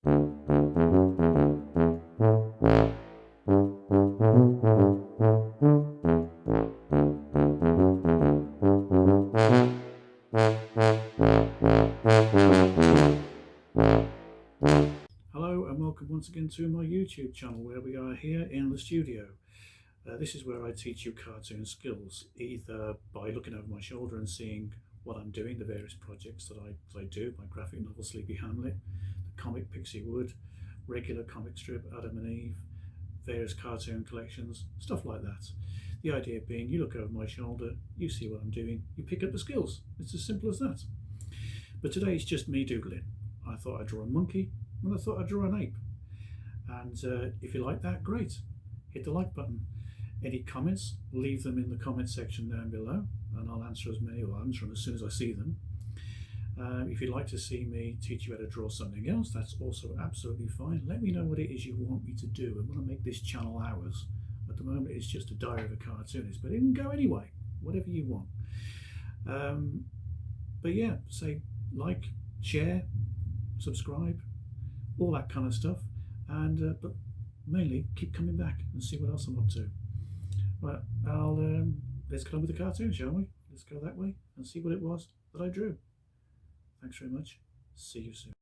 Hello and welcome once again to my YouTube channel, where we are here in the studio. This is where I teach you cartoon skills, either by looking over my shoulder and seeing what I'm doing, the various projects that I do, my graphic novel Sleepy Hamlet, the comic Pixie Wood, regular comic strip Adam and Eve, various cartoon collections, stuff like that. The idea being, you look over my shoulder, you see what I'm doing, you pick up the skills. It's as simple as that. But today it's just me doodling. I thought I'd draw a monkey, and I thought I'd draw an ape. And if you like that, great. Hit the like button. Any comments, leave them in the comment section down below, and I'll answer as many, or answer them as soon as I see them. If you'd like to see me teach you how to draw something else, that's also absolutely fine. Let me know what it is you want me to do. I want to make this channel ours. At the moment it's just a diary of a cartoonist, but it can go anyway, whatever you want. But yeah, say like, share, subscribe, all that kind of stuff, and but mainly keep coming back and see what else I'm up to. Well, let's get on with the cartoon, shall we? Let's go that way and see what it was that I drew. Thanks very much. See you soon.